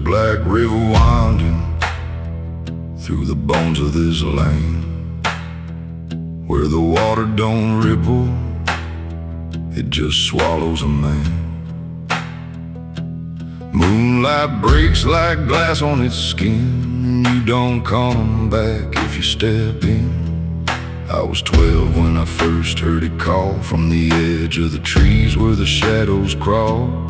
black river winding through the bones of this land, where the water don't ripple, it just swallows a man. Moonlight breaks like glass on its skin, and you don't come back if you step in. I was 12 when I first heard it call from the edge of the trees where the shadows crawl.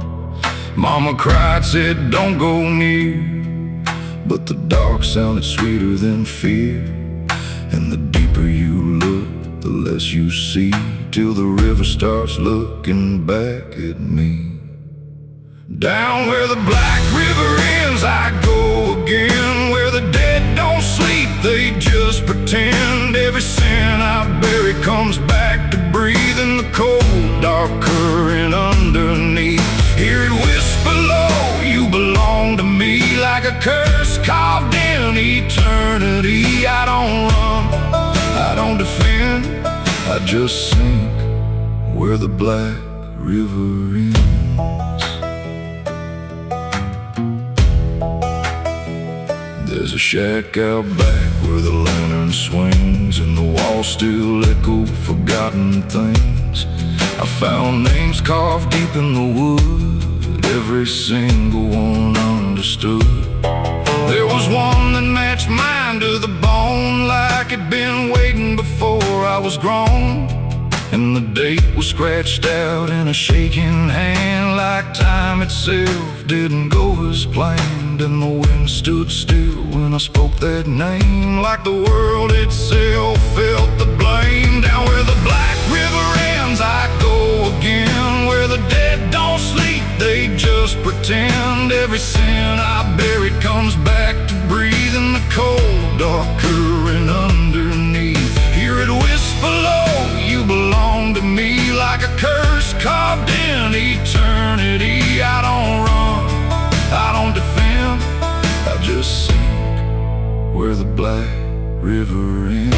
Mama cried, said don't go near, but the dark sounded sweeter than fear. And the deeper you look, the less you see, till the river starts looking back at me. Down where the black river ends I go again, where the dead don't sleep, they just pretend. Every sin I bury comes back to breathe in the cold, dark current underneath. Hear it whisper low, you belong to me, like a curse carved in eternity. I don't run, I don't defend, I just sink where the black river ends. There's a shack out back where the lantern swings, and the walls still echo forgotten things. I found names carved deep in the wood, every single one understood. There was one that matched mine to the bone, like it'd been waiting before I was grown. And the date was scratched out in a shaking hand, like time itself didn't go as planned. And the wind stood still when I spoke that name, like the world itself felt the blame. Down where the black river ends I go again, where the dead don't sleep, they just pretend. Every sin I buried comes back to breathe in the cold, dark current underneath. Hear it whisper low, you belong to me, like a curse carved in eternity. I don't run, I don't defend, I just sink where the black river ends.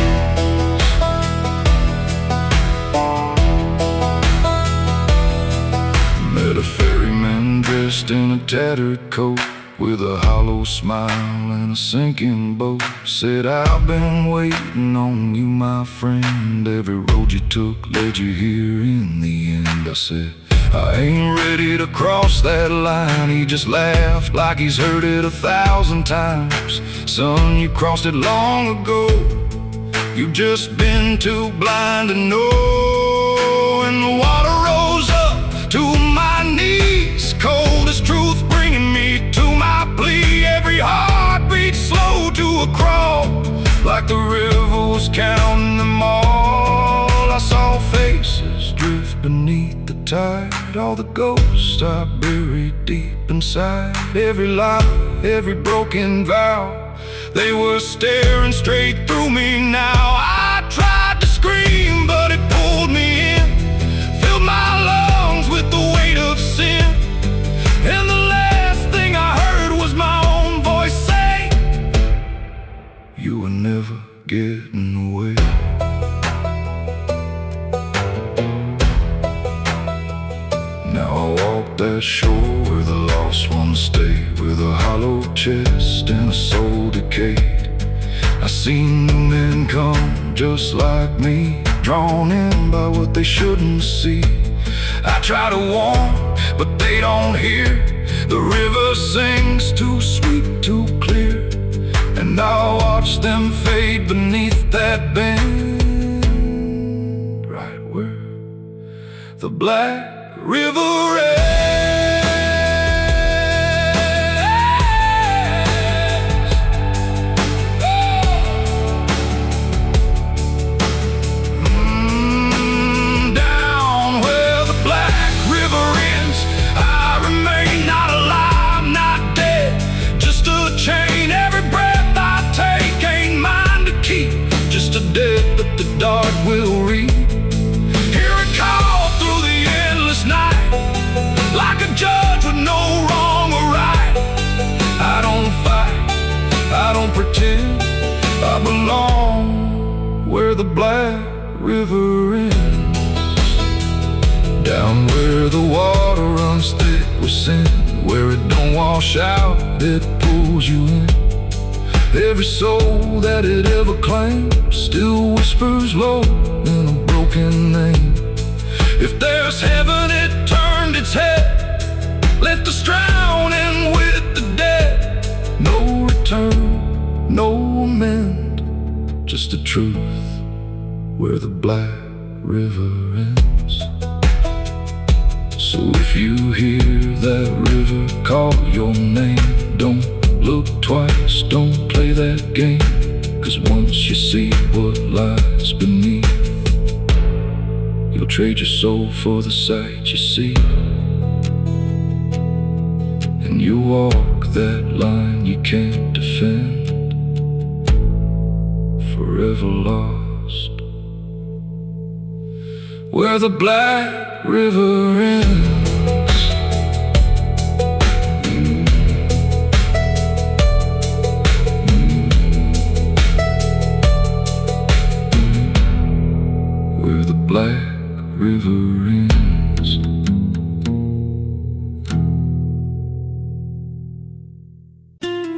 Met a ferryman dressed in a tattered coat, with a hollow smile and a sinking boat. Said, I've been waiting on you, my friend. Every road you took led you here in the end. I said, I ain't ready to cross that line. He just laughed like he's heard it 1,000 times. Son, you crossed it long ago, you've just been too blind to know. And the water rose up to my knees, cold as truth bringing me to my plea. Every heartbeat slow to a crawl, like the river was counting them all. I saw faces drift beneath the tide, all the ghosts I buried deep inside. Every lie, every broken vow, they were staring straight through me now. I tried to scream, but it pulled me in, filled my lungs with the weight of sin. And the last thing I heard was my own voice say, you were never getting away. Now I walk that shore where the lost ones stay, with a hollow chest and a soul decayed. I seen new men come just like me, drawn in by what they shouldn't see. I try to warn, but they don't hear. The river sings too sweet, too clear, and I watch them fade beneath that bend, right where the black river ends. Down where the black river ends, I remain not alive, not dead, just a chain. Every breath I take ain't mine to keep, just a debt that the dark will reap. Hear it call through the endless night, like a judge with no wrong or right. I don't fight, I don't pretend, I belong where the black river ends. Down where the water runs thick with sin, Where it don't wash out, it pulls you in. Every soul that it ever claimed still whispers low in a broken name. If there's heaven, it turned its head, left us drowning with the dead. No return, no amend, just the truth where the black river ends. So if you hear that river call your name, don't look twice, don't play that game. 'Cause once you see what lies beneath, you'll trade your soul for the sight you see. And you walk that line you can't defend, forever lost where the black river ends. Where the black river ends.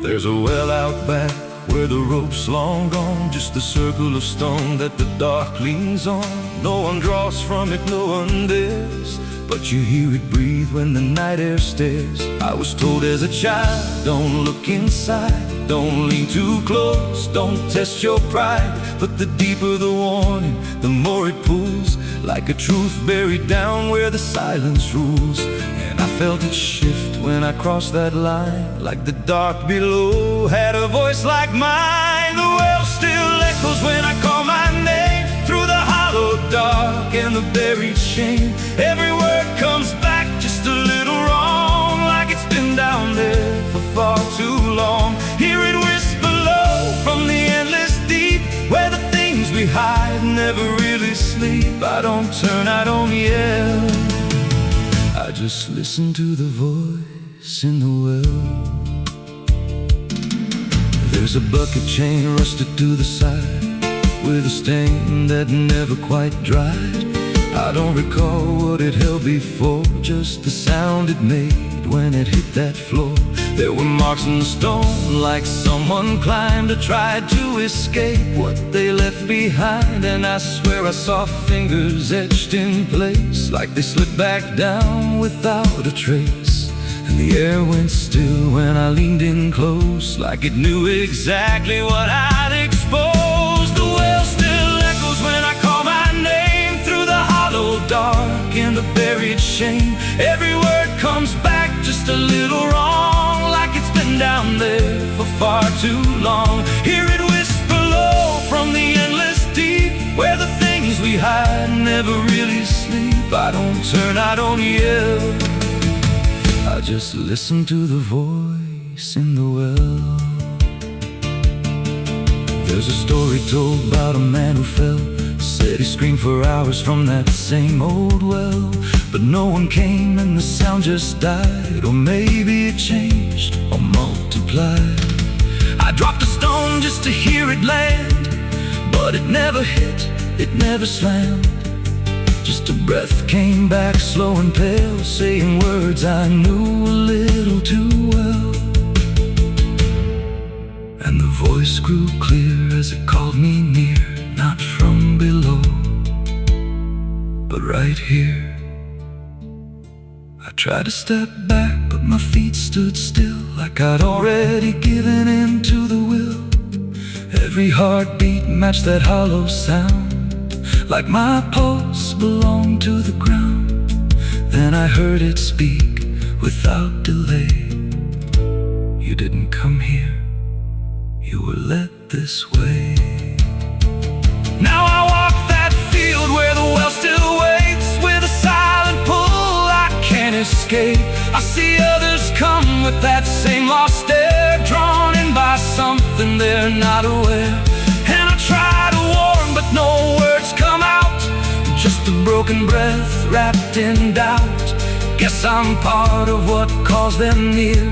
There's a well out back where the rope's long gone, just a circle of stone that the dark leans on. No one draws from it, no one dares, but you hear it breathe when the night air stares. I was told as a child, don't look inside, don't lean too close, don't test your pride. But the deeper the warning, the more it pulls, like a truth buried down where the silence rules. And I felt it shift when I crossed that line, like the dark below had a voice like mine. The well still echoes when I call my name, through the hollow dark and the buried shame. Every word comes back just a little wrong, like it's been down there for far too long. Hear it whisper low from the endless deep, where the things we hide never really sleep. I don't turn, I don't yell, I just listen to the voice in the well. There's a bucket chain rusted to the side, with a stain that never quite dried. I don't recall what it held before, just the sound it made when it hit that floor. There were marks in the stone, like someone climbed or tried to escape what they left behind. And I swear I saw fingers etched in place, like they slipped back down without a trace. And the air went still when I leaned in close, like it knew exactly what I'd exposed. The well still echoes when I call my name, through the hollow dark and the buried shame. Every word comes back just a little wrong, like it's been down there for far too long. Hear it whisper low from the endless deep, where the things we hide never really sleep. I don't turn, I don't yell, I just listen to the voice in the well. There's a story told about a man who fell, said he screamed for hours from that same old well. But no one came and the sound just died, or maybe it changed or multiplied. I dropped a stone just to hear it land, but it never hit, it never slammed. Just a breath came back slow and pale, saying words I knew a little too well. And the voice grew clear as it called me near, not from below, but right here. I tried to step back, but my feet stood still, like I'd already given in to the will. Every heartbeat matched that hollow sound, like my pulse belonged to the ground. Then I heard it speak without delay. You didn't come here, you were led this way. Now I walk that field where the well still waits, with a silent pull I can't escape. I see others come with that same lost stare, drawn in by something they're not aware. And I try to warn, but no words come out, just a broken breath wrapped in doubt. Guess I'm part of what calls them near,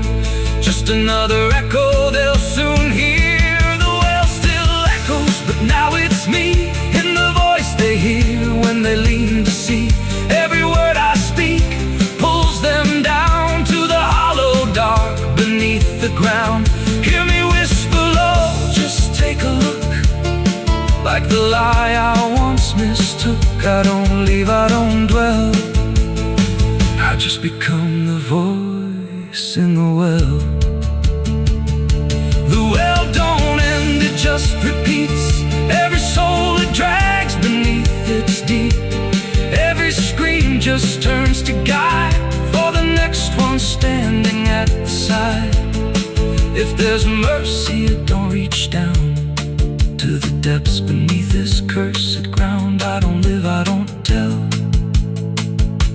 just another echo they'll soon hear. The well still echoes, but now it's me, in the voice they hear when they lean to see. Every word I speak pulls them down to the hollow like the lie I once mistook. I don't leave, I don't dwell, I just become the voice in the well. The well don't end, it just repeats. Every soul it drags beneath its deep. Every scream just turns to guide for the next one standing at the side. If there's mercy, it don't reach down to the depths beneath this cursed ground. I don't live, I don't tell,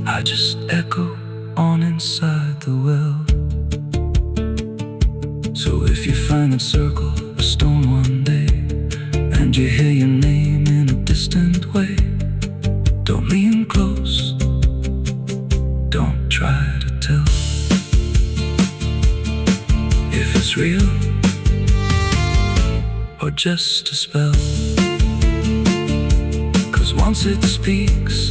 I just echo on inside the well. So if you find that circle of stone one day, and you hear your name in a distant way, don't lean close, don't try to tell if it's real or just a spell. 'Cause once it speaks,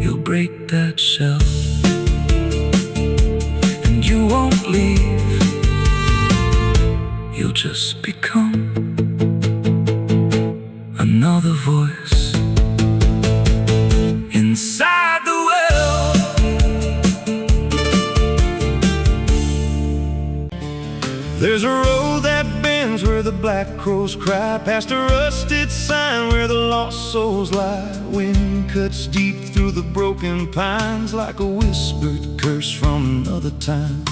you'll break that shell, and you won't leave, you'll just become another voice inside the well. There's a road that bends where the black crows cry, past a rusted sign where the lost souls lie. Wind cuts deep through the broken pines like a whispered curse from another time.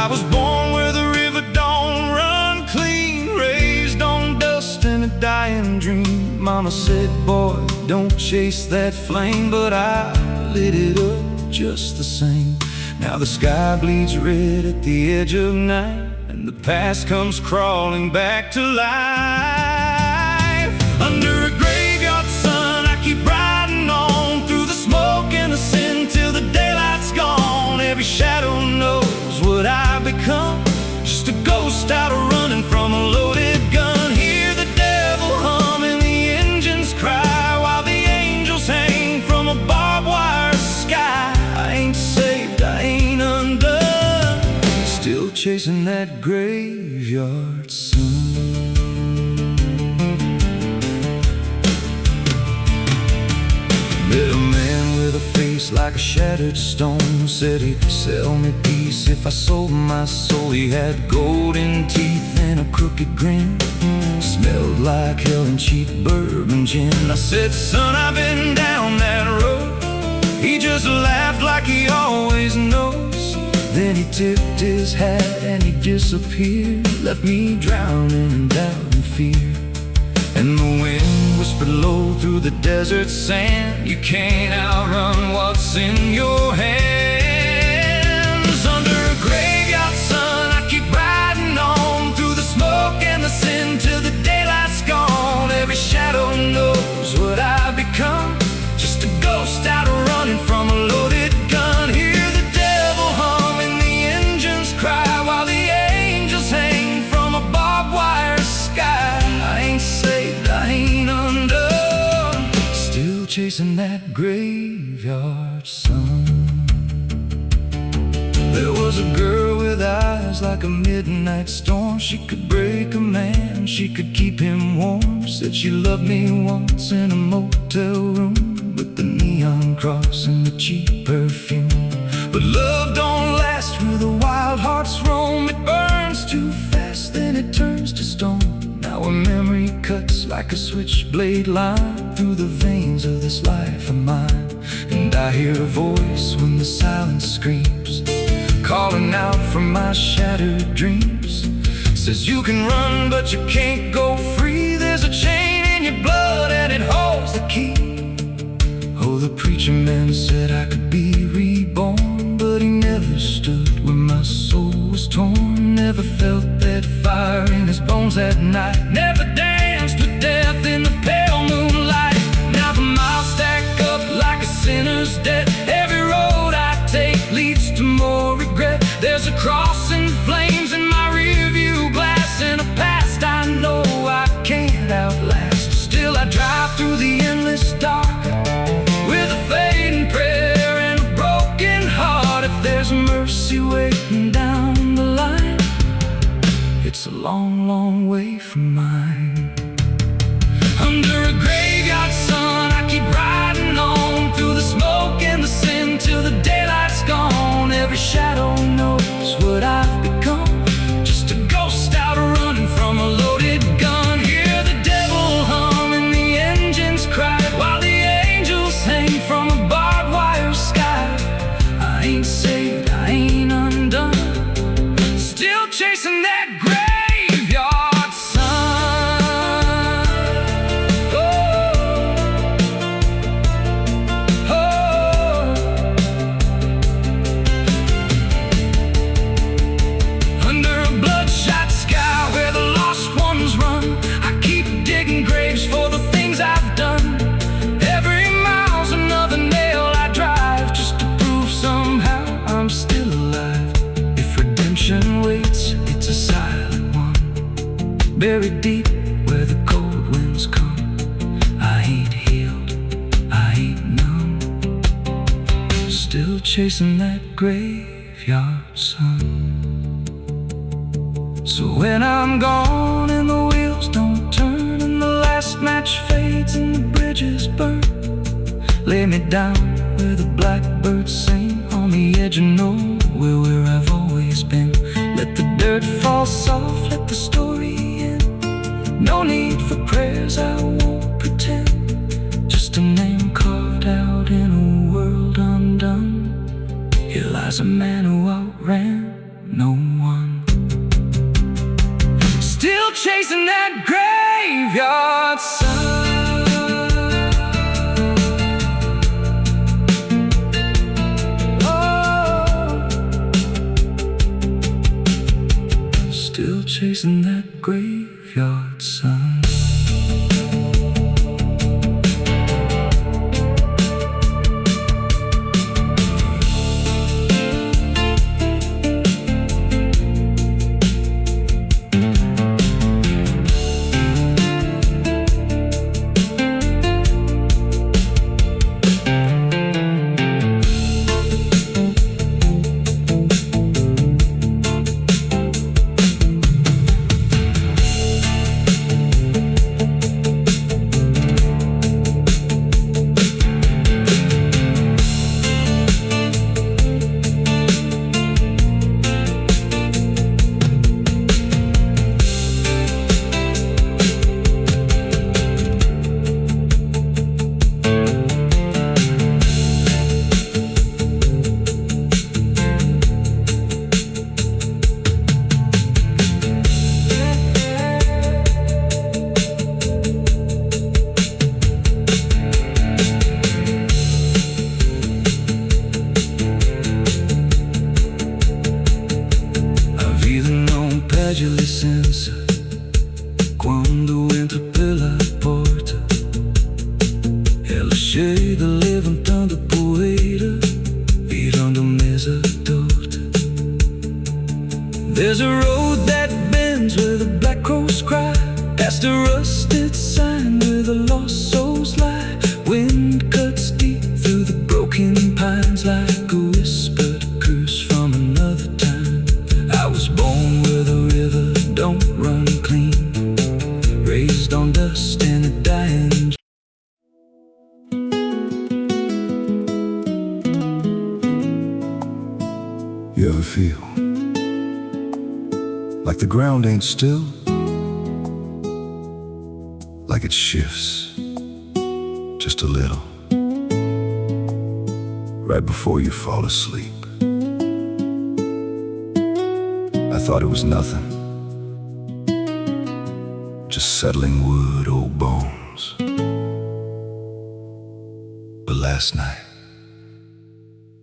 I was born where the river don't run clean, raised on dust and a dying dream. Mama said, boy, don't chase that flame, but I lit it up just the same. Now the sky bleeds red at the edge of night, and the past comes crawling back to life. Under a graveyard sun, I keep riding on through the smoke and the sin till the daylight's gone. Every shadow knows what I become, just a ghost out running from a loaded gun. Hear the devil hum and the engines cry, while the angels hang from a barbed wire sky. I ain't saved, I ain't undone, still chasing that graveyard sun. Met a man with a face like a shattered stone, said he'd sell me peace if I sold my soul. He had golden teeth and a crooked grin, smelled like hell and cheap bourbon gin. I said, son, I've been down that road. He just laughed like he always knows. Then he tipped his hat and he disappeared, left me drowning in doubt and fear. And the wind whispered low through the desert sand, you can't outrun what's in your hands. Under a graveyard sun, I keep riding on through the smoke and the sin till the daylight's gone. Every shadow knows what I've become, just a ghost out running from a loaded gun. Hear the devil hum and the engines cry, while the angels hang from a barbed wire sky. I ain't saved, I ain't undone, still chasing that graveyard sun. There was a girl with eyes like a midnight storm. She could break a man, she could keep him warm. Said she loved me once in a motel room, with the neon cross and the cheap perfume. But love don't last where the wild hearts roam. It burns too fast, then it turns to stone. Now a memory cuts like a switchblade line through the veins of this life of mine. And I hear a voice when the silence screams, calling out from my shattered dreams. Says you can run but you can't go free. There's a chain in your blood and it holds the key. Oh, the preacher man said I could be reborn, but he never stood where my soul was torn. Never felt that fire in his bones at night, never danced with death in the pale moonlight. Now the miles stack up like a sinner's debt. Every road I take leads to more regret. There's a cross and flames in my rearview glass, and a past I know I can't outlast. Still I drive through the endless dark with a fading prayer and a broken heart. If there's mercy waiting down the line, it's a long, long way from mine. Under a graveyard sun, I keep riding on through the smoke and the sin till the daylight's gone. Every shadow knows what I've become, just a ghost out running from a loaded gun. Hear the devil hum and the engines cry while the angels hang from a barbed wire sky. I ain't saved, I ain't undone, still chasing that graveyard sun. Oh, oh. Under a bloodshot sky where the lost ones run, I keep digging graves for the things I've done. Every mile's another nail I drive, just to prove somehow I'm still alive. If redemption waits, it's a silent one, buried deep where the cold winds come. I ain't healed, I ain't numb, still chasing that graveyard sun. So when I'm gone and the wheels don't turn and the last match fades and the bridges burn, lay me down where the blackbirds sing on the edge of nowhere where I've always been. Let the dirt fall soft, let the story end. No need for prayers, I won't pretend, just a name carved out in a world undone. Here lies a man who outran no one, still chasing that graveyard sun. Still chasing that graveyard sun. Pede licença quando entro pela porta. Ela chega levantando poeira, virando mesa torta. There's a road that bends where the black crows cry, past a rusted sign where the lost souls lie. Wind cuts deep through the broken pines like a whispered curse from another time. I was born where the river don't run clean, raised on dust and a dying. You ever feel like the ground ain't still, like it shifts just a little right before you fall asleep? I thought it was nothing, just settling wood, old bones. But last night,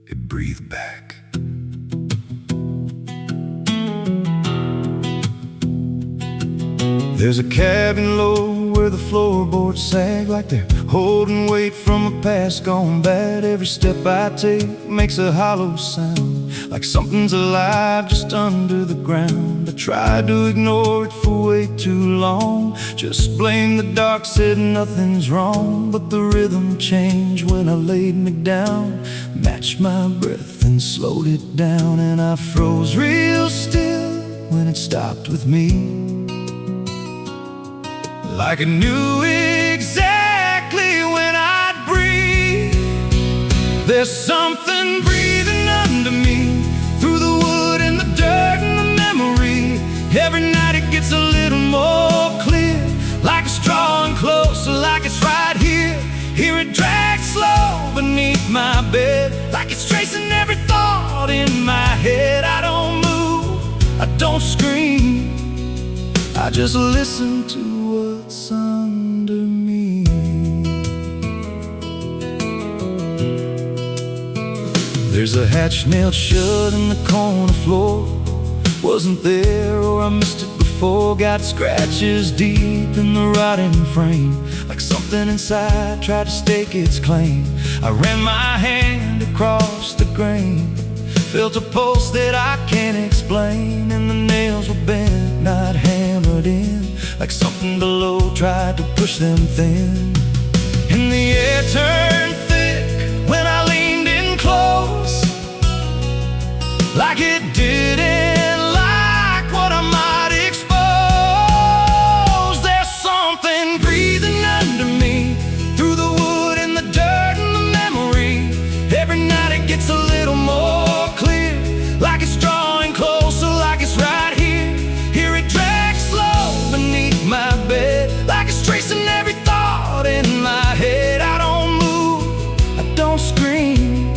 it breathed back. There's a cabin low where the floorboards sag like they're holding weight from a past gone bad. Every step I take makes a hollow sound, like something's alive just under the ground. I tried to ignore it for way too long, just blamed the dark, said nothing's wrong. But the rhythm changed when I laid me down, matched my breath and slowed it down. And I froze real still when it stopped with me, like I knew it exactly when I'd breathe. There's something breathing under me, through the wood and the dirt and the memory. Every night it gets a little more clear, like it's drawing closer, like it's right here. Hear it drag slow beneath my bed, like it's tracing every thought in my head. I don't move, I don't scream, I just listen to what's under me. There's a hatch nailed shut in the corner floor. Wasn't there, or I missed it before. Got scratches deep in the rotting frame, like something inside tried to stake its claim. I ran my hand across the grain, felt a pulse that I can't explain. And the nails were bent, not hammered in, like something below tried to push them thin. And the air turned thick when I leaned in close, like it didn't like what I might expose. There's something breathing under me, through the wood and the dirt and the memory. Every night it gets a little more clear, like it's drawing closer, like it's right here. Hear it drag slow beneath my bed, like it's tracing every thought in my head. I don't move, I don't scream,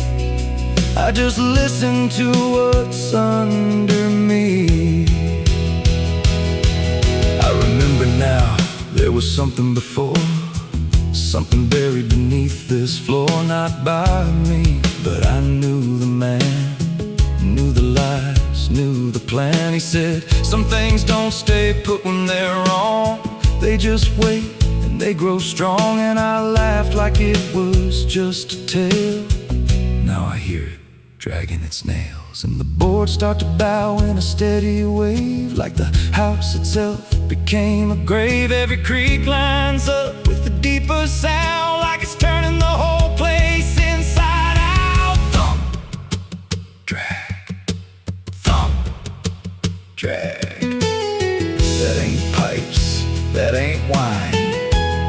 I just listen to what's under me. I remember now, there was something before, something buried beneath this floor. Not by me, but I knew the man, knew the lies, knew the plan. He said, some things don't stay put when they're wrong, they just wait and they grow strong. And I laughed like it was just a tale. Now I hear it dragging its nails, and the boards start to bow in a steady wave, like the house itself became a grave. Every creak lines up with a deeper sound, like it's turning the whole place inside out. Thump, drag, thump, drag. That ain't pipes, that ain't wine,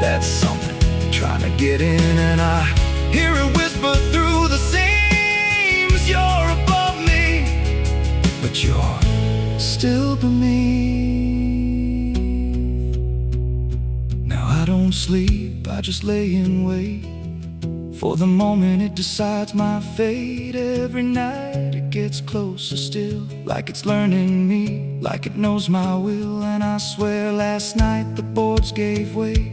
that's something trying to get in. And I hear it whisper through the seams, you're above me, but you're still beneath. Now I don't sleep, I just lay in wait for the moment it decides my fate. Every night it gets closer still, like it's learning me, like it knows my will. And I swear last night the boards gave way,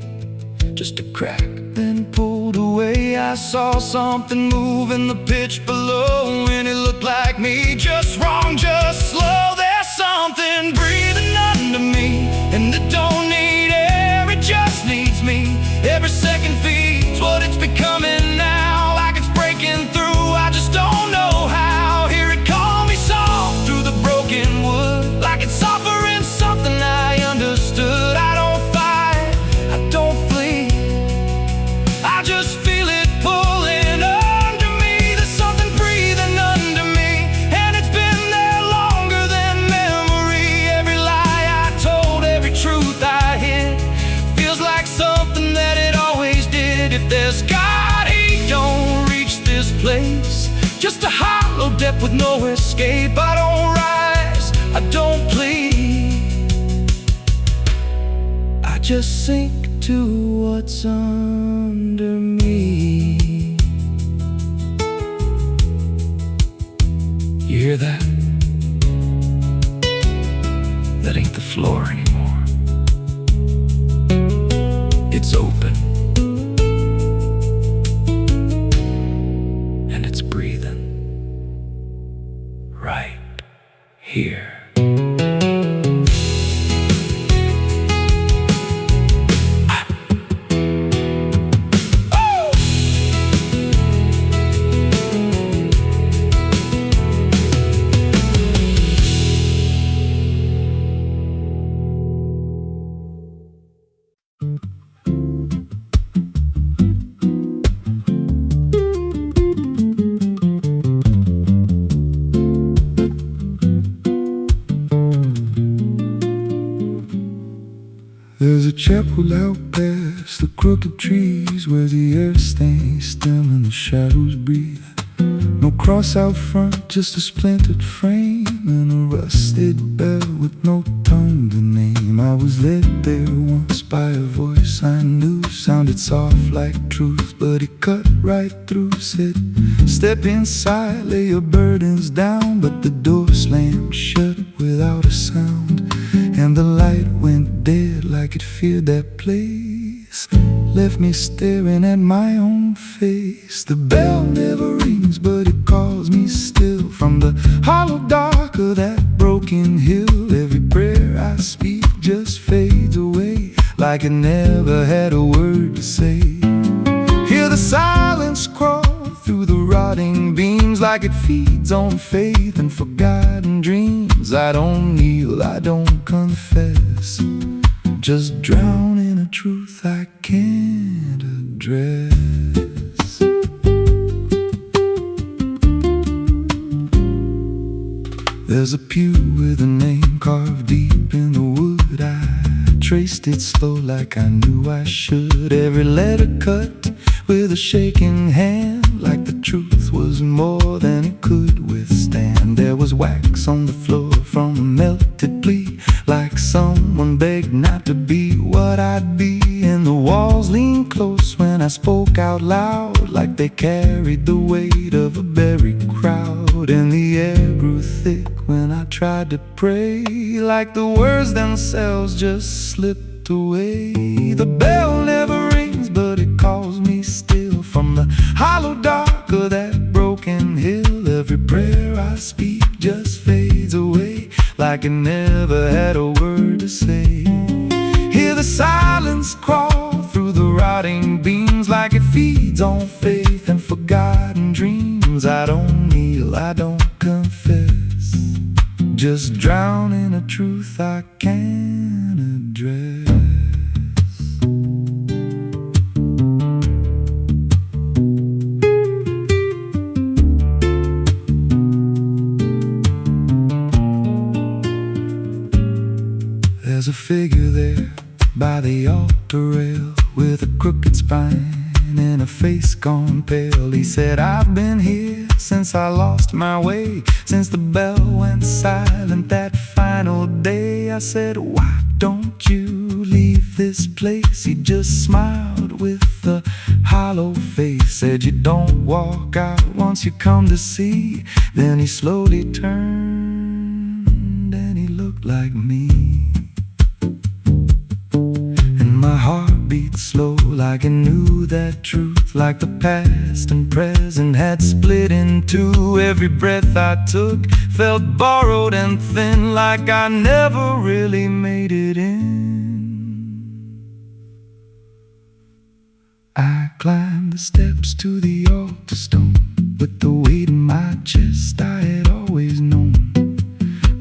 just a crack, then pulled away. I saw something move in the pitch below, and it looked like me, just wrong, just slow. There's something breathing under me, and it don't need air, it just needs me. Every second feeds what it's becoming now, like it's breaking through, I just don't know how. Hear it call me soft through the broken wood, like it's offering something I understood. I don't fight, I don't flee, I just feel it pulling under me. There's something breathing under me, and it's been there longer than memory. Every lie I told, every truth I hid, feels like something that it always did. If there's God, he don't reach this place, just a hollow depth with no escape. I don't rise, I don't plead, I just sink to what's under me. You hear that? That ain't the floor anymore, it's open, and it's breathing right here. There's a chapel out past the crooked trees, where the air stays still and the shadows breathe. No cross out front, just a splintered frame and a rusted bell with no tongue to name. I was led there once by a voice I knew, sounded soft like truth, but it cut right through. Said, step inside, lay your burdens down. But the door slammed shut without a sound, and the light went dead like it feared that place. Left me staring at my own face. The bell never rings, but it calls me still. From the hollow dark of that broken hill, every prayer I speak just fades away, like it never had a word to say. Hear the silence crawl through the rotting beams, like it feeds on faith and forgotten dreams. I don't kneel, I don't confess, just drown in a truth I can't address. There's a pew with a name carved deep in the wood. I traced it slow like I knew I should. Every letter cut with a shaking hand, like the truth was more than it could withstand. There was wax on the floor from a melted plea, like someone begged not to be what I'd be. And the walls leaned close when I spoke out loud, like they carried the weight of a buried crowd. And the air grew thick when I tried to pray, like the words themselves just slipped away. The bell never rings, but it calls me still. From the hollow dark of that broken hill, every prayer I speak just fades away, like it never had a word to say. Hear the silence crawl through the rotting beams, like it feeds on faith and forgotten dreams. I don't kneel, I don't confess, just drown in a truth I can't address. There's a figure there by the altar rail, with a crooked spine and a face gone pale. He said, I've been here since I lost my way, since the bell went silent that final day. I said, why don't you leave this place? He just smiled with a hollow face, said, you don't walk out once you come to see. Then he slowly turned and he looked like me. My heart beat slow, like it knew that truth, like the past and present had split in two. Every breath I took felt borrowed and thin, like I never really made it in. I climbed the steps to the altar stone, with the weight in my chest I had always known.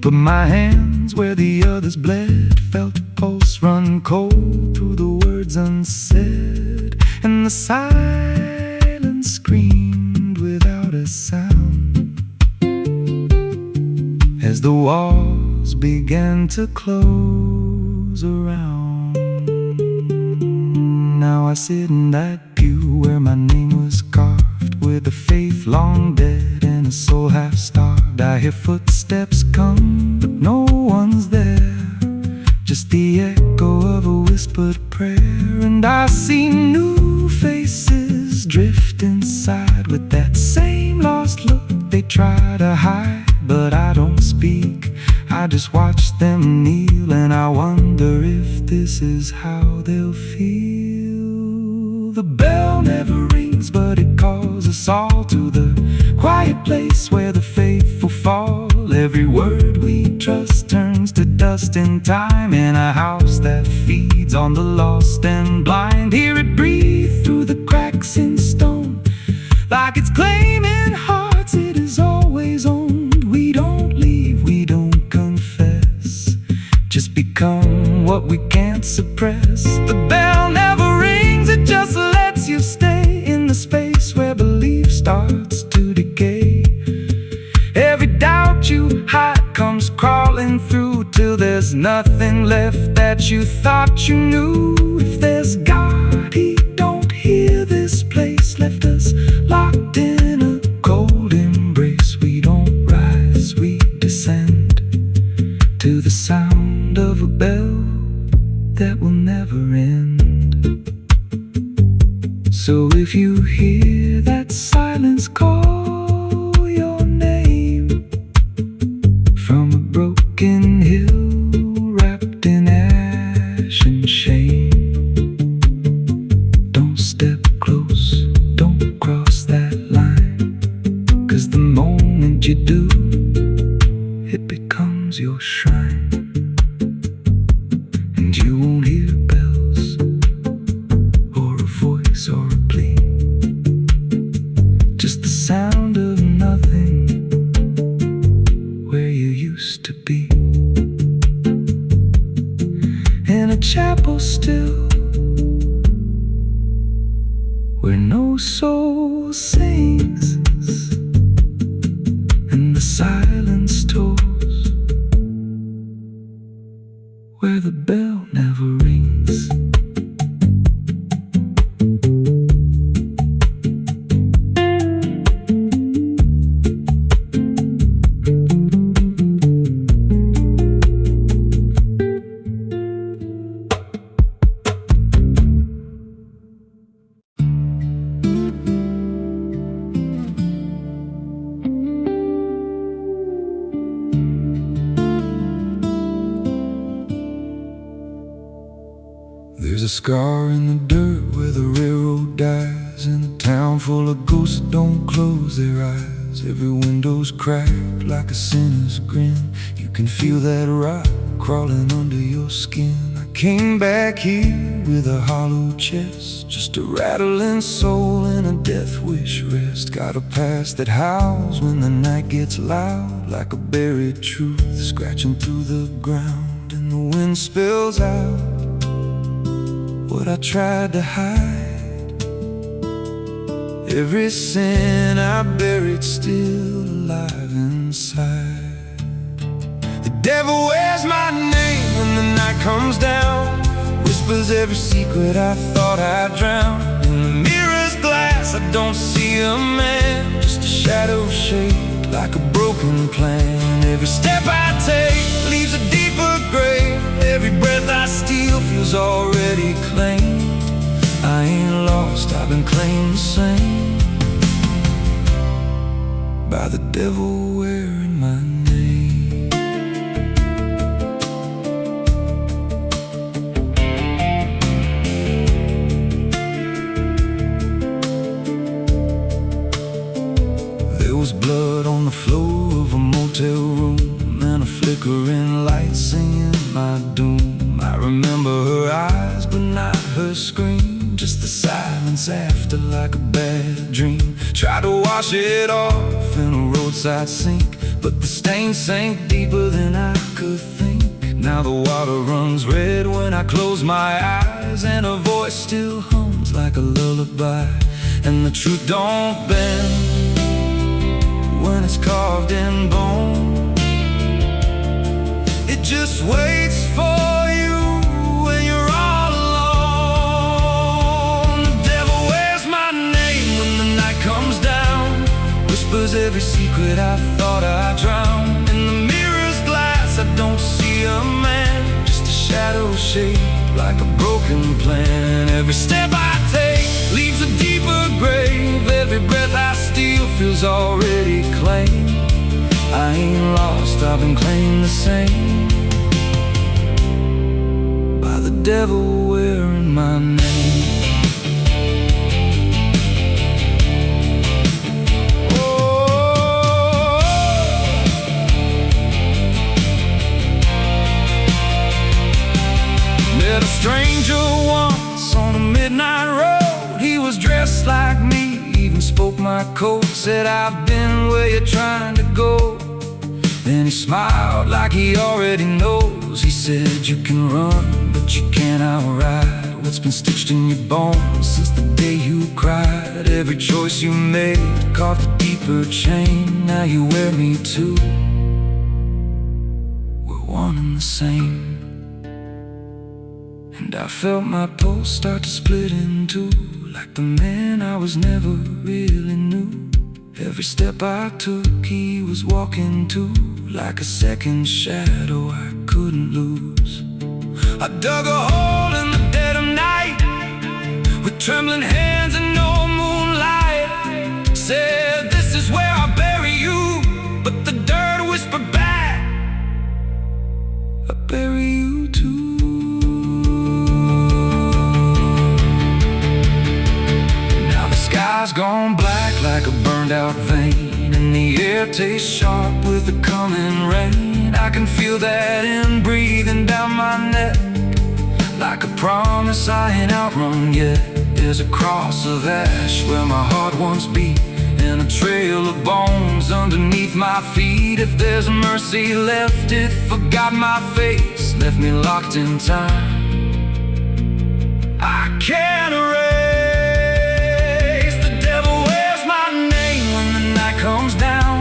Put my hands where the others bled, felt a pulse run cold through the words unsaid, and the silence screamed without a sound as the walls began to close around. Now I sit in that pew where my name was carved, with a faith long dead and a soul half starved. I hear footsteps come, but no one's there, just the echo of a whispered prayer. And I see new faces drift inside, with that same lost look they try to hide. But I don't speak, I just watch them kneel, and I wonder if this is how they'll feel. The bell never rings, but it calls us all to the quiet place where the faithful fall. Every word we trust turns to dust in time, in a house that feeds on the lost and blind. Hear it breathe through the cracks in stone, like it's claiming hearts it is always owned. We don't leave, we don't confess, just become what we can't suppress. The bell never rings, it just lets you stay in the space where belief starts to decay. Every doubt you hide comes crawling through, till there's nothing left that you thought you knew. If there's God, He don't hear this place. Left us locked in a cold embrace. We don't rise, we descend to the sound of a bell that will never end. So if you hear that silence call your name from a broken hill wrapped in ash and shame, don't step close, don't cross that line, 'cause the moment you do, it becomes your shrine. And you won't hear bells or a voice or a plea, just the sound of nothing where you used to be. In a chapel still, where no soul sings and the silence tolls, where the bell never rings. There's a scar in the dirt where the railroad dies, in a town full of ghosts that don't close their eyes. Every window's cracked like a sinner's grin. You can feel that rock crawling under your skin. I came back here with a hollow chest, just a rattling soul in a death wish rest. Got a past that howls when the night gets loud, like a buried truth scratching through the ground. And the wind spills out what I tried to hide. Every sin I buried still alive inside. The devil wears my name when the night comes down, whispers every secret I thought I'd drown. In the mirror's glass I don't see a man, just a shadow shaped like a broken plan. Every step I take leaves a deeper grave. Every breath I steal feels already claimed. I ain't lost, I've been claimed the same by the devil wearing my name. There was blood on the floor of a motel room, and a flickering light singing my doom. I remember her eyes but not her scream, just the silence after like a bad dream. Tried to wash it off in a roadside sink, but the stain sank deeper than I could think. Now the water runs red when I close my eyes, and her voice still hums like a lullaby. And the truth don't bend when it's carved in bone. It just waits for you when you're all alone. The devil wears my name when the night comes down, whispers every secret I thought I'd drown. In the mirror's glass I don't see a man, just a shadow shaped like a broken plan. Every step I take leaves a deeper grave. Every breath I steal feels already claimed. I ain't lost, I've been claimed the same by the devil wearing my name. Oh, met a stranger once on a midnight road. He was dressed like me, even spoke my code. Said, I've been where you're trying to go. Then he smiled like he already knows. He said, you can run, but you can't outride what's been stitched in your bones since the day you cried. Every choice you made carved a deeper chain. Now you wear me too. We're one and the same. And I felt my pulse start to split in two, like the man I was never really knew. Every step I took, he was walking too, like a second shadow I couldn't lose. I dug a hole in the dead of night, with trembling hands and no moonlight. Said, "This is where I'll bury you," but the dirt whispered back, "I'll bury you too." Now the sky's gone black like a burned out vein, and the air tastes sharp with the coming rain. I can feel that in breathing down my neck, like a promise I ain't outrun yet. There's a cross of ash where my heart once beat, and a trail of bones underneath my feet. If there's mercy left, it forgot my face, left me locked in time. I can't erase. The devil wears my name when the night comes down,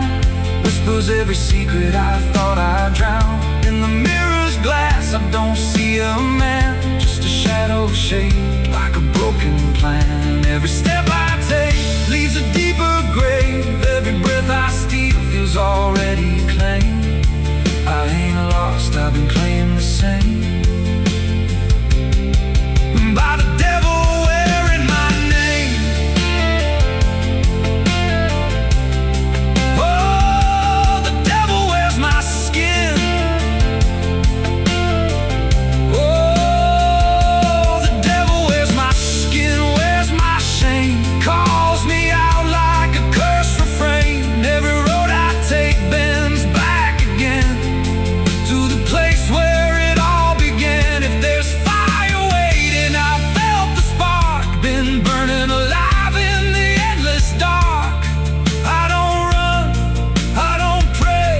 whispers every secret I thought I'd drown. In the mirror's glass I don't see a man, just a shadow shaped like a broken plan. Every step I take leaves a deeper grave. Every breath I steal feels already claimed. I ain't lost, I've been claimed the same by the devil wearing my name. Oh, the devil wears my skin. Oh, the devil wears my skin, wears my shame, calls me out like a cursed refrain. Every road I take bends back again to the place where it all began. If there's fire waiting, I felt the spark, been burning alive in the endless dark. I don't run, I don't pray,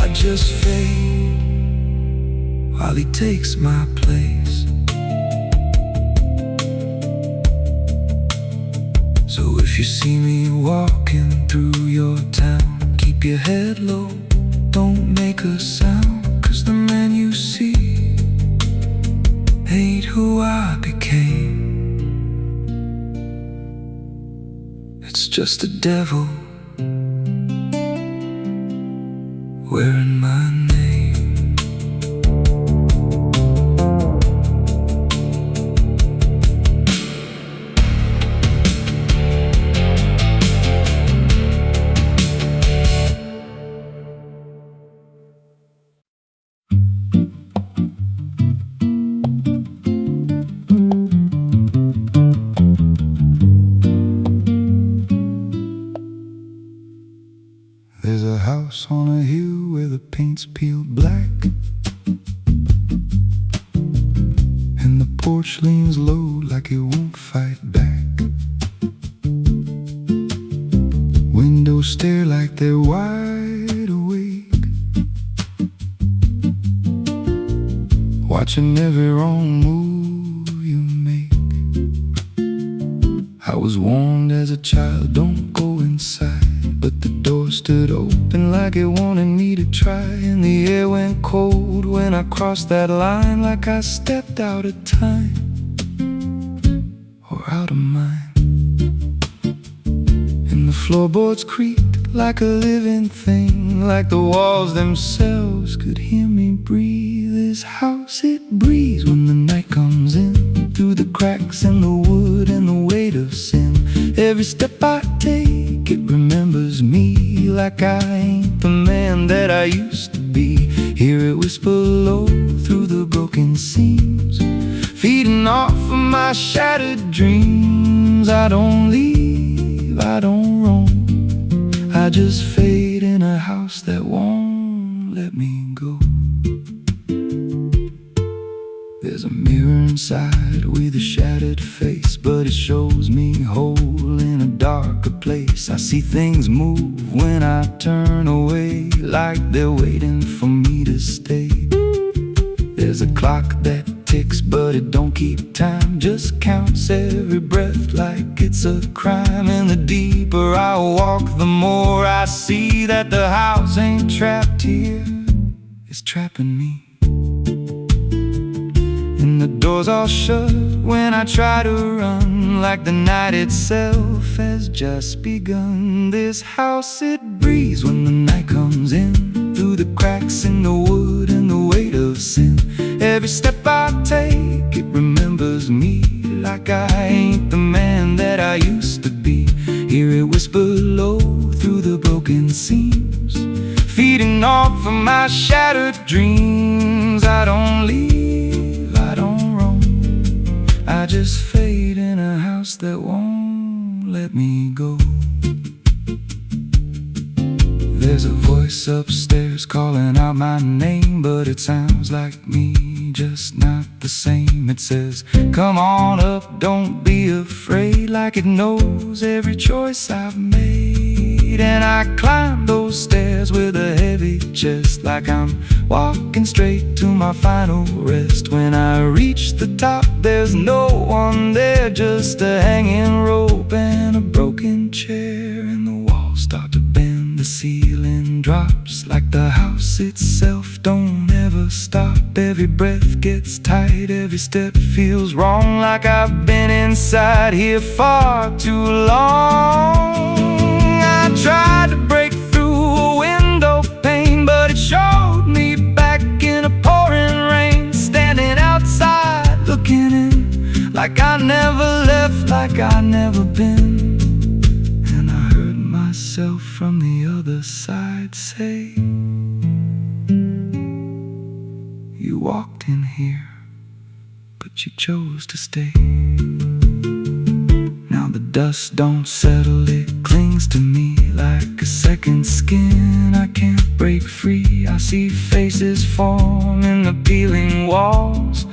I just fade while he takes my place. So if you see me walking through your town, keep your head low, don't make a sound, 'cause the man you see ain't who I became. It's just the devil wearing my name. There's a house on a hill where the paint's peeled black, and the porch leans low like it won't fight back. Windows stare like they're wide awake, watching every wrong move you make. I was warned as a child, don't go inside, but the door stood open like it wanted me to try. And the air went cold when I crossed that line, like I stepped out of time or out of mind. And the floorboards creaked like a living thing, like the walls themselves could hear me breathe. This house, it breathes when the night comes in, through the cracks in the wood and the weight of sin. Every step I take, it remembers me, like I ain't the man that I used to be. Hear it whisper low through the broken seams, feeding off of my shattered dreams. I don't leave, I don't roam, I just fade in a house that won't let me go. There's a mirror inside with a shattered face, but it shows me whole in a darker place. I see things move when I turn away, like they're waiting for me to stay. There's a clock that ticks, but it don't keep time, just counts every breath like it's a crime. And the deeper I walk, the more I see that the house ain't trapped here, it's trapping me. In the doors all shut when I try to run, like the night itself has just begun. This house, it breathes when the night comes in, through the cracks in the wood and the weight of sin. Every step I take, it remembers me, like I ain't the man that I used to be. Hear it whisper low through the broken seams, feeding off of my shattered dreams. I don't leave, I don't roam, I just fade in a house that won't let me go. There's a voice upstairs calling out my name, but it sounds like me, just not the same. It says, come on up, don't be afraid, like it knows every choice I've made. And I climb those stairs with a heavy chest, like I'm walking straight to my final rest. When I reach the top, there's no one there, just a hanging rope and a broken chair. And the walls start to bend, the ceiling drops, like the house itself don't ever stop. Every breath gets tight, every step feels wrong, like I've been inside here far too long. I tried to break through a window pane, but it showed me back in a pouring rain, standing outside looking in, like I never left, like I never been. And I heard myself from the other side say, you walked in here, but you chose to stay. Now the dust don't settle, it clings to me like a second skin. I can't break free, I see faces form in the peeling walls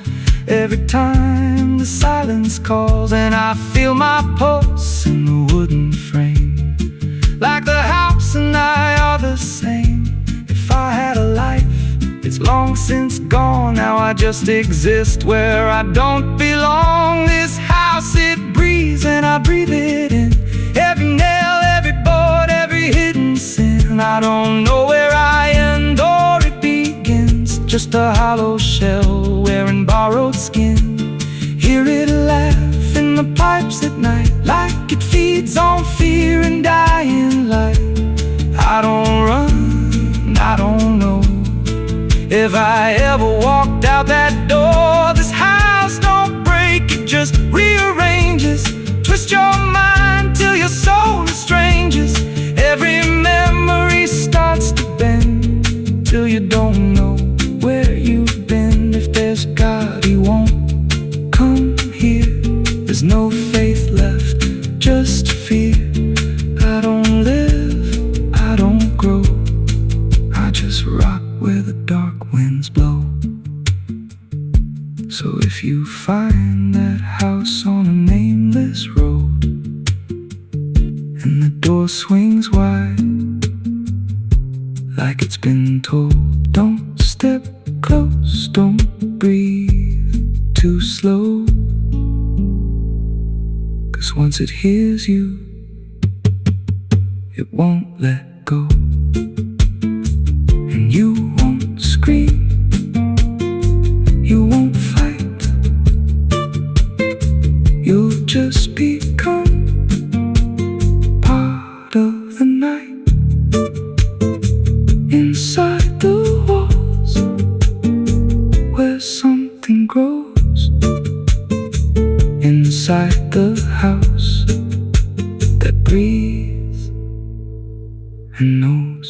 every time the silence calls. And I feel my pulse in the wooden frame, like the house and I are the same. If I had a life, it's long since gone. Now I just exist where I don't belong. This house, it breathes and I breathe it in, every nail, every board, every hidden sin. I don't know where I end or it begins, just a hollow shell wearing borrowed skin. Hear it laugh in the pipes at night, like it feeds on fear and dying light. I don't run, I don't know if I ever walked out that door. This house don't break, it just rearranges, twist your mind till your soul estranges. Every memory starts to bend, till you don't know where you've been. If there's God, He won't come here. There's no faith left, just fear. I don't live, I don't grow, I just rot where the dark winds blow. So if you find that house on a nameless road, and the door swings wide, like it's been told, don't step close, don't breathe too slow, 'cause once it hears you, it won't let go. And you won't scream, you won't fight, you'll just become part of the night. Inside the walls, where something grows, inside the house that breathes and knows.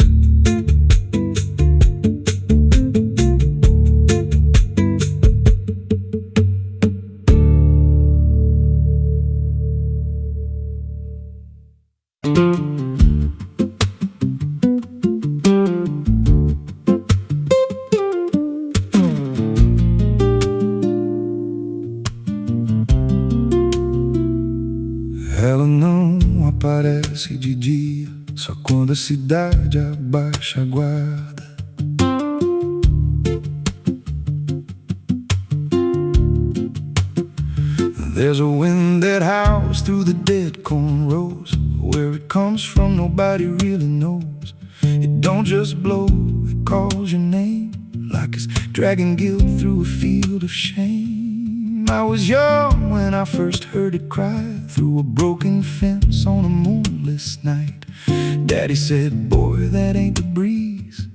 Ela não aparece de dia, só quando a cidade abaixa a guarda. There's a wind that howls through the dead corn rows. Where it comes from nobody really knows. It don't just blow, it calls your name, like it's dragging guilt through a field of shame. I was young when I first heard it cry through a broken fence on a moonless night. Daddy said, boy, that ain't the breeze.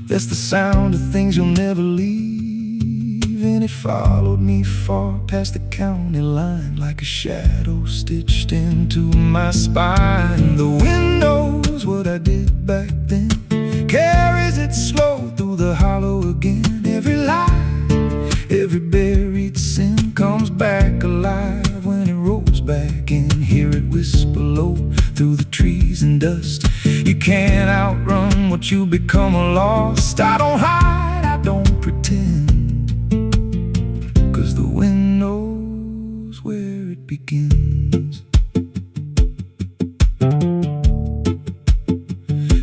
That's the sound of things you'll never leave. And it followed me far past the county line, like a shadow stitched into my spine. The wind knows what I did back then, carries it slow through the hollow again. Every lie, every buried sin comes back alive when it rolls back in. Hear it whisper low through the trees and dust. You can't outrun what you become lost. I don't hide, I don't pretend, 'cause the wind knows where it begins.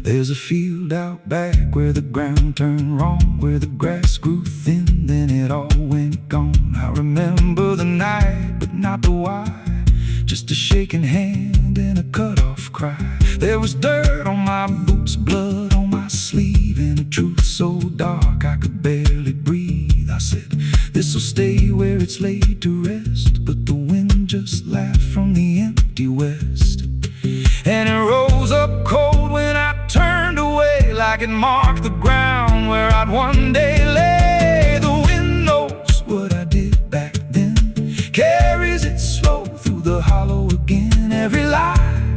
There's a field out back where the ground turned wrong, where the grass grew thin, then it all went gone. I remember the night, but not the why, just a shaking hand and a cut-off cry. There was dirt on my boots, blood on my sleeve, and a truth so dark I could barely breathe. I said, this'll stay where it's laid to rest, but the wind just laughed from the empty west. And it rose up cold when I turned away, like it marked the ground where I'd one day lay. The wind knows what I did back then, carries it slow through the hollow again. Every lie,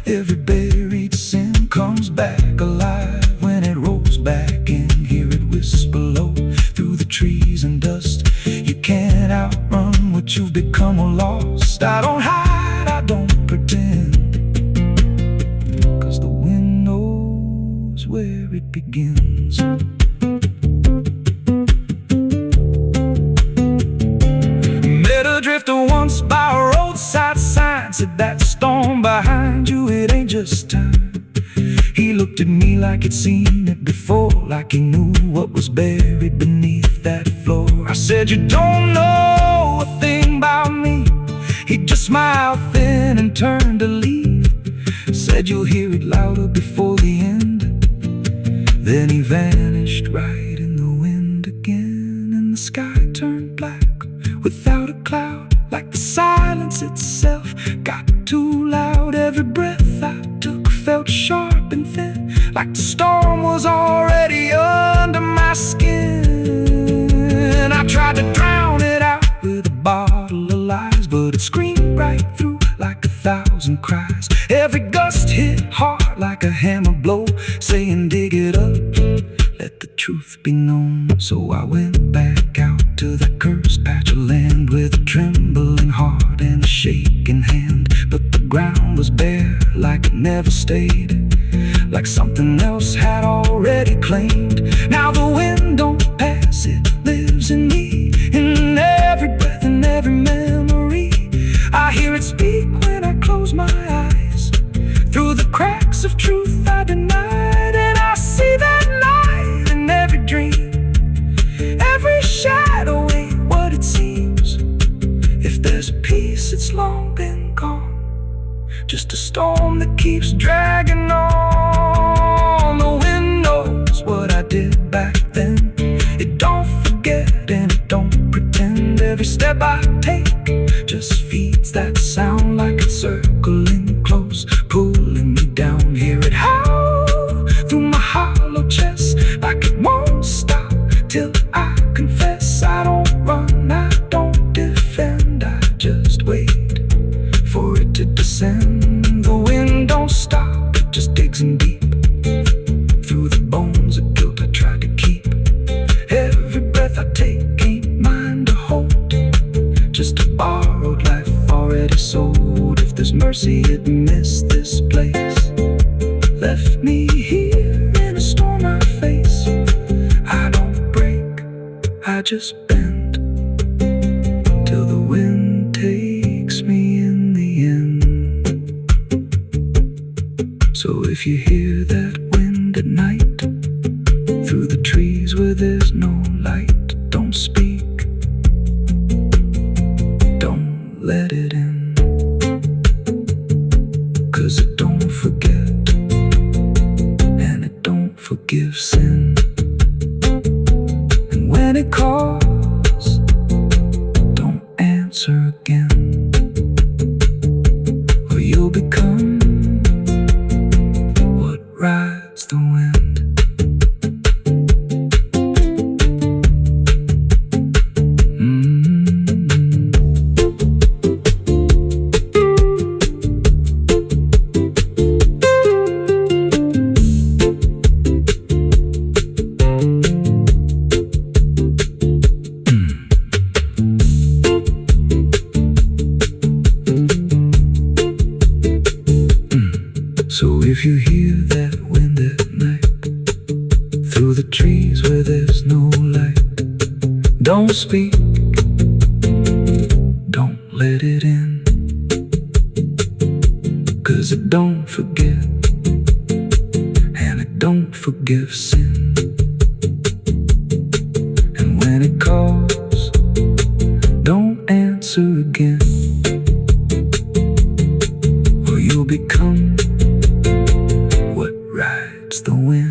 every buried sin comes back alive when it rolls back in. Hear it whisper low through the trees and dust. You can't outrun what you've become lost. I don't hide, I don't pretend, 'cause the wind knows where it begins. Met a drifter once by a roadside sign, said that storm behind you, it ain't just time. He looked at me like he'd seen it before, like he knew what was buried beneath that floor. I said, you don't know a thing about me. He just smiled thin and turned to leave. Said, you'll hear it louder before the end. Then he vanished right in the wind again, and the sky turned black without a cloud, like the silence itself got too loud. Every breath I took felt sharp and thin, like the storm was already under my skin. I tried to drown it out with a bottle of lies, but it screamed right through like 1,000 cries. Every gust hit hard like a hammer blow, saying dig it up, let the truth be known. So I went back out to that cursed patch of land with a trembling heart and a shaking hand. But the ground was bare like it never stayed, like something else had already claimed. Now the wind don't pass, it lives in me, in every breath and every memory. I hear it speak when I close my eyes, through the cracks of truth I denied. And I see that light in every dream, every shadow ain't what it seems. If there's a peace, it's long been gone, just a storm that keeps dragging on. The wind knows what I did back then. It don't forget and it don't pretend. Every step I take just feeds that sound, like it's circling close, pulling me down. Hear it howl through my hollow chest, like it won't stop till I confess. I don't run, I don't defend, I just wait for it to descend. The wind don't stop, it just digs in deep through the bones of guilt I tried to keep. Every breath I take ain't mine to hold, just a borrowed life already sold. If there's mercy, it missed this place, left me here in a storm I face. I don't break, I just bend, till the wind takes me in the end. So if you hear that wind at night, through the trees where there's no light, don't speak, don't let it in, 'cause it don't forget and it don't forgive sin. And when it calls, don't answer again, or you'll become what rides the wind. So if you hear that wind at night, through the trees where there's no light, don't speak, don't let it in, 'cause it don't forget, and it don't forgive sin. And when it calls, don't answer again, or you'll become what rides the wind.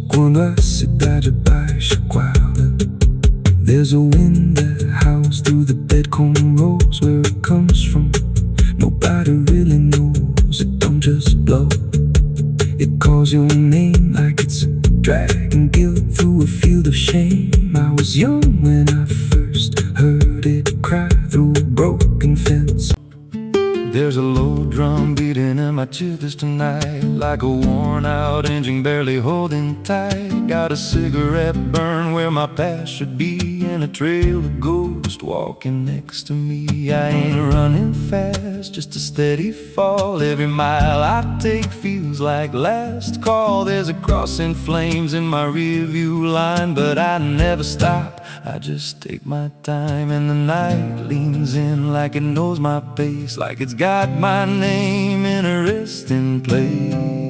Quando a cidade baixa quadra, there's a wind that howls through the dead corn rows. Where it comes from, nobody really knows. It don't just blow, it calls your name like it's dragging guilt through a field of shame. I was young when I first heard it cry through a broken fence. There's a low drum beating in my chest tonight, like a worn out engine barely holding tight. Got a cigarette burn where my past should be, and a trail of ghosts walking next to me. I ain't running fast, just a steady fall. Every mile I take feels like last call. There's a cross in flames in my rearview line, but I never stop, I just take my time. And the night leans in like it knows my pace, like it's got my name in a resting place.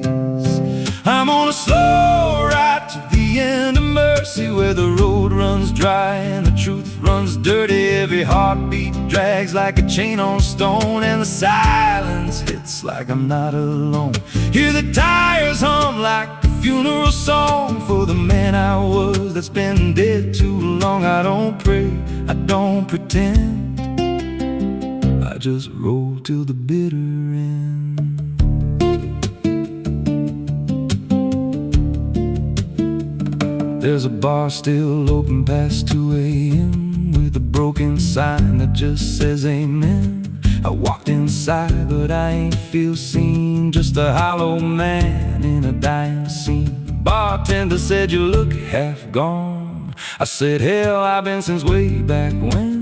I'm on a slow ride to the end of mercy, where the road runs dry and the truth runs dirty. Every heartbeat drags like a chain on stone, and the silence hits like I'm not alone. Hear the tires hum like a funeral song for the man I was that's been dead too long. I don't pray, I don't pretend, I just roll till the bitter end. There's a bar still open past 2 a.m. with a broken sign that just says amen. I walked inside but I ain't feel seen, just a hollow man in a dying scene. The bartender said, "You look half gone." I said, "Hell, I've been since way back when."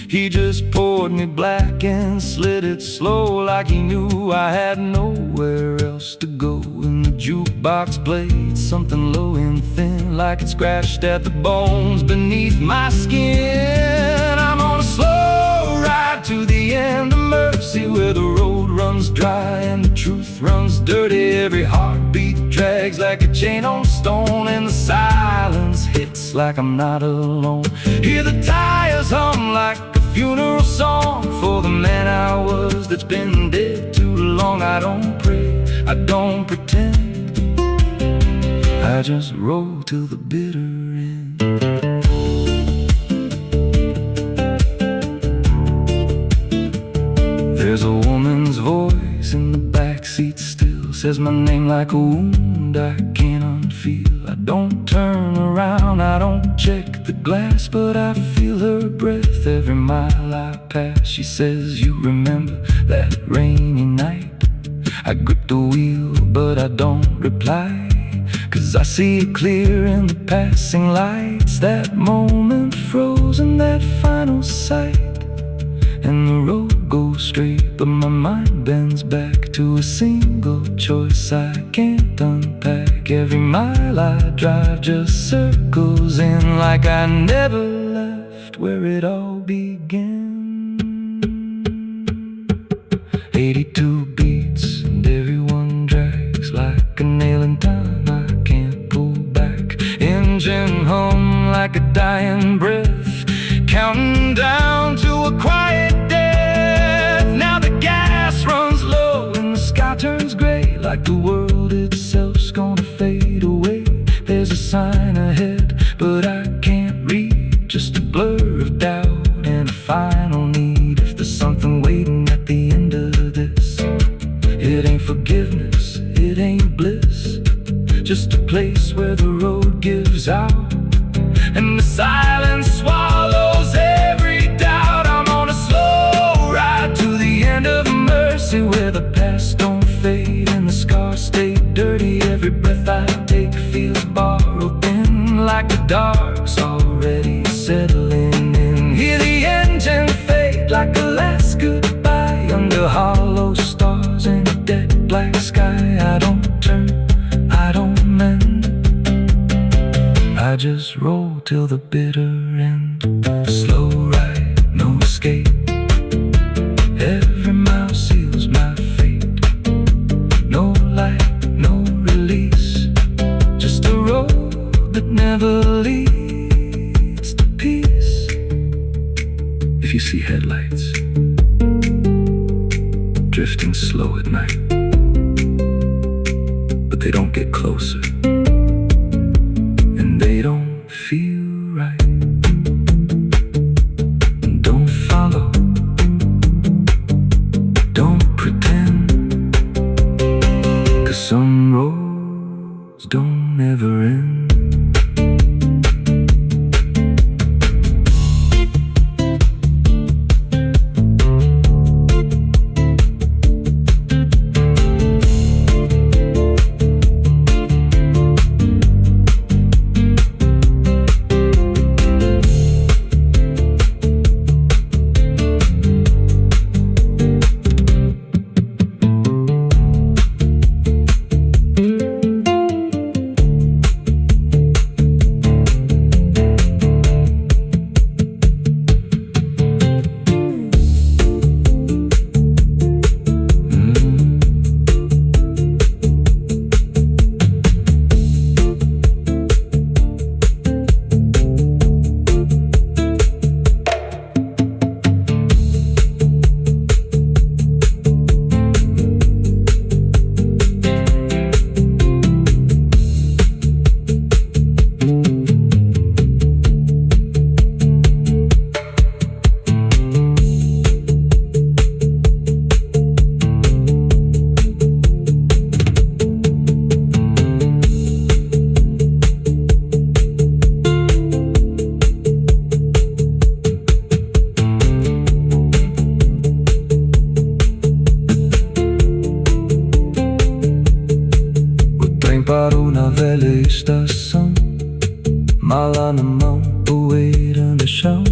He just poured me black and slid it slow, like he knew I had nowhere else to go. And the jukebox played something low and thin, like it scratched at the bones beneath my skin. I'm on a slow ride to the end of mercy, where the road runs dry and the truth runs dirty. Every heartbeat drags like a chain on stone, and the silence hits like I'm not alone. Hear the tires hum like a funeral song for the man I was that's been dead too long. I don't pray, I don't pretend, I just roll till the bitter end. There's a woman's voice in the backseat still, says my name like a wound I can't unfeel. I don't turn around, I don't check the glass, but I feel her breath every mile I pass. She says, "You remember that rainy night?" I grip the wheel, but I don't reply, 'cause I see it clear in the passing lights. That moment frozen, that final sight. and the road goes straight, but my mind bends back to a single choice I can't unpack. Every mile I drive just circles in, like I never left where it all began. 82 beats and everyone drags like a nail in time I can't pull back. Engine hum like a dying breath, counting down to a quiet death. Now the gas runs low and the sky turns gray, like the world itself's gonna fade away. There's a sign ahead, but I can't read, just a blur of doubt and a final need. If there's something waiting at the end of this, it ain't forgiveness, it ain't bliss, just a place where the road gives out and the silence swallows every doubt. I'm on a slow ride to the end of mercy, where the past don't fade and the scars stay dirty. Every breath I take feels borrowed in, like the dark's already settling in. Hear the engine fade like a last goodbye under hollow stars in a dead black sky. I don't turn, I don't mend, I just roll till the bitter end. Slow ride, no escape, every mile seals my fate. No light, no release, just a road that never leads to peace. If you see headlights drifting slow at night, but they don't get closer, they don't feel right. Don't follow, don't pretend, 'cause some roads don't ever end. Parou na velha estação, mala na mão, poeira no chão.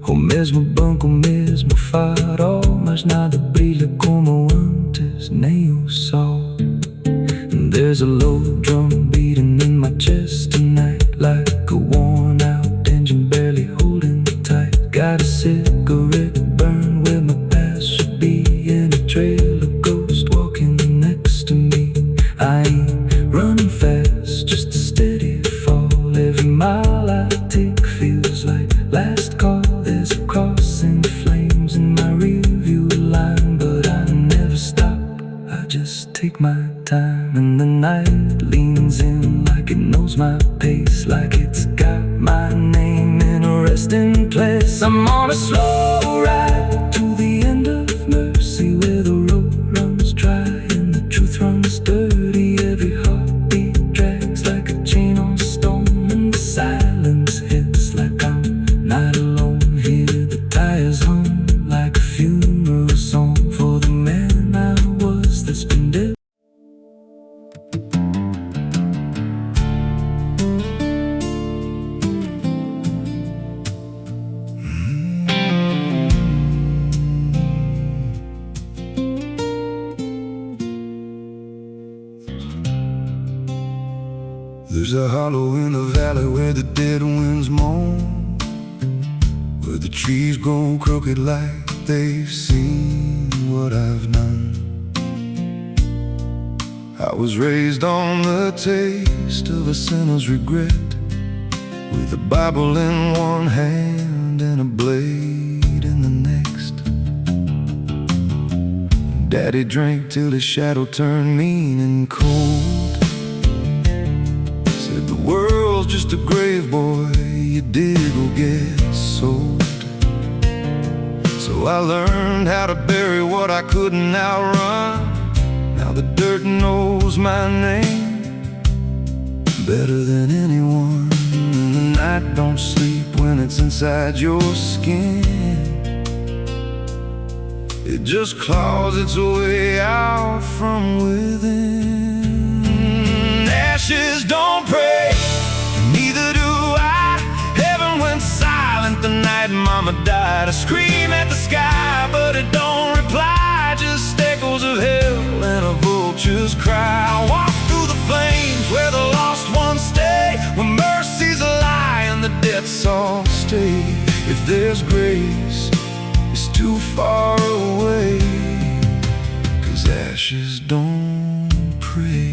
O mesmo banco, o mesmo farol, mas nada brilha como antes, nem o sol. There's a low drum beating in my chest tonight, like a worn out engine barely holding tight. Got a cigarette burn where my past should be, and a trail of ghosts walking next to me. I ain't running fast, just a steady fall. Every mile I take feels like last call. There's a crossing flames in my rearview line, but I never stop, I just take my time. And the night leans in like it knows my pace, like it's got my name in a resting place. I'm on a slow ride to the end of mercy, where the road runs dry and the truth runs dirty. Every heartbeat drags like a chain on stone, and the silence hits like I'm not alone. Hear the tires hum like a funeral song for the man I was that's been dead. hollow in the valley where the dead winds moan, where the trees grow crooked like they've seen what I've done. I was raised on the taste of a sinner's regret, with a Bible in one hand and a blade in the next. Daddy drank till his shadow turned mean and cold. Said the world's just a grave, boy, you dig or get sold. So I learned how to bury what I couldn't outrun. Now the dirt knows my name better than anyone. And the night don't sleep when it's inside your skin. It just claws its way out from within. Ashes don't pray, neither do I. Heaven went silent the night Mama died. I scream at the sky, but it don't reply. Just echoes of hell and a vulture's cry. I walk through the flames where the lost ones stay, where mercy's a lie and the death's all stay. If there's grace, it's too far away, 'cause ashes don't pray.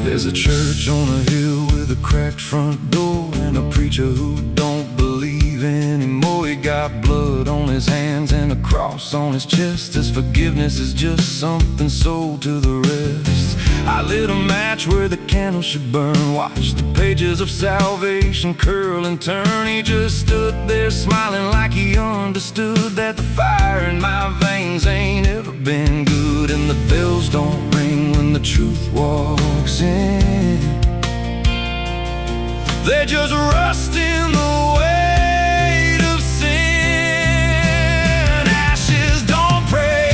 There's a church on a hill with a cracked front door, and a preacher who don't believe anymore. He got blood on his hands and a cross on his chest. His forgiveness is just something sold to the rest. I lit a match where the candle should burn, watched the pages of salvation curl and turn. He just stood there smiling like he understood that the fire in my veins ain't ever been good. And the bells don't ring when the truth walks in, they just rust in the weight of sin. Ashes don't pray,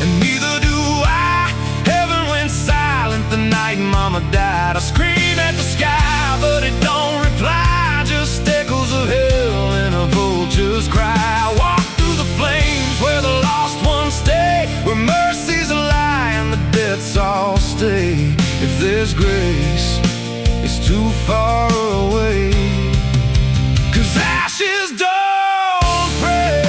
and neither do I. Heaven went silent the night Mama died. I scream at the sky, but it don't reply. Just echoes of hell and a vulture's cry. I walk through the flames where the lost ones stay, where mercy's a lie and the death's all stay. If there's grace, it's too far away, 'cause ashes don't pray.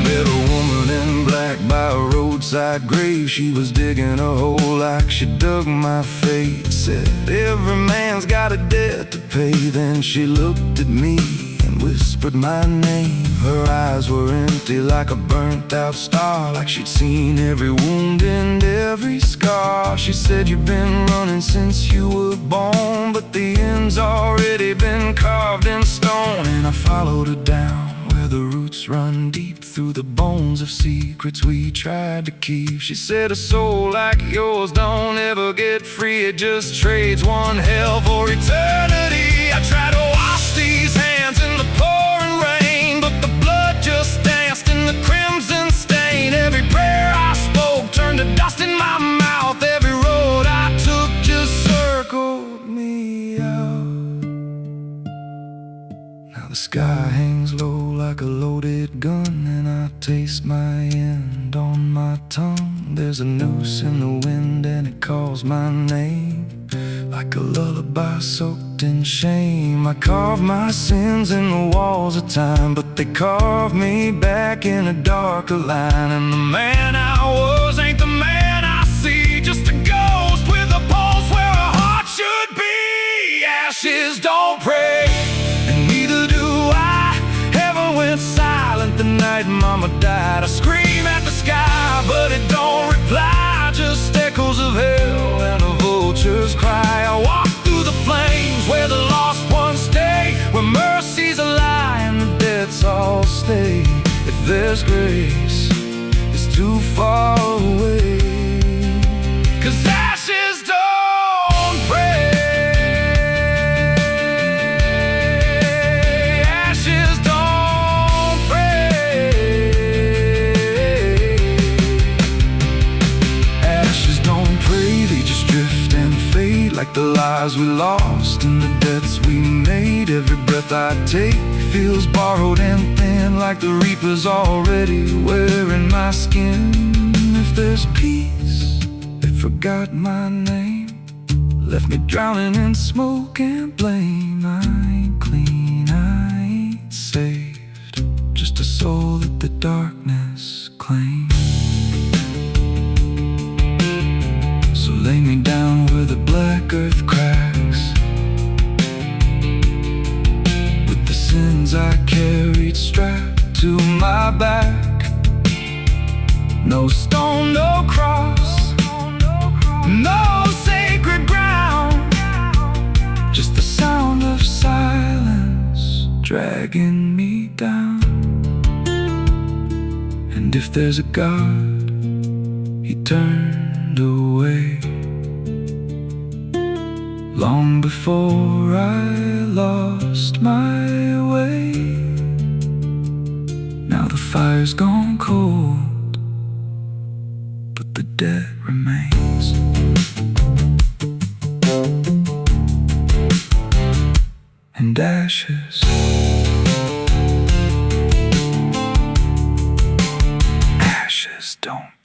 Met a woman in black by a roadside grave. She was digging a hole like she dug my fate. Said every man's got a debt to pay. Then she looked at me and whispered my name. Her eyes were empty like a burnt out star, like she'd seen every wound and every scar. She said, you've been running since you were born, but the end's already been carved in stone. And I followed her down where the roots run deep through the bones of secrets we tried to keep. She said, a soul like yours don't ever get free. It just trades one hell for eternity. I try to wash these hands in the pouring rain, but the blood just danced in the crimson stain. Every prayer I spoke turned to dust in my mouth. Every road I took just circled me out. Now the sky hangs low like a loaded gun, and I taste my end on my tongue. There's a noose in the wind and it calls my name, like a lullaby soaked in shame. I carve my sins in the walls of time, but they carve me back in a darker line. And the man I was ain't the man I see, just a ghost with a pulse where a heart should be. Ashes don't pray, and neither do I. Heaven went silent the night Mama died. I scream at the sky, but it don't reply. Just echoes of hell and a vulture's cry. I walk through the flames where the lost ones stay, where mercy's a lie and the death's all stay. If there's grace, it's too far away, 'cause ashes don't pray. Like the lives we lost and the deaths we made. Every breath I take feels borrowed and thin, like the reaper's already wearing my skin. If there's peace, they forgot my name, left me drowning in smoke and blame. I ain't clean, I ain't saved, just a soul that the darkness claims. So lay me down where the black earth cracks, with the sins I carried strapped to my back. No stone, no cross, no sacred ground, just the sound of silence dragging me down. And if there's a God, he turned away long before I lost my way. Now the fire's gone cold, but the debt remains. And ashes, ashes don't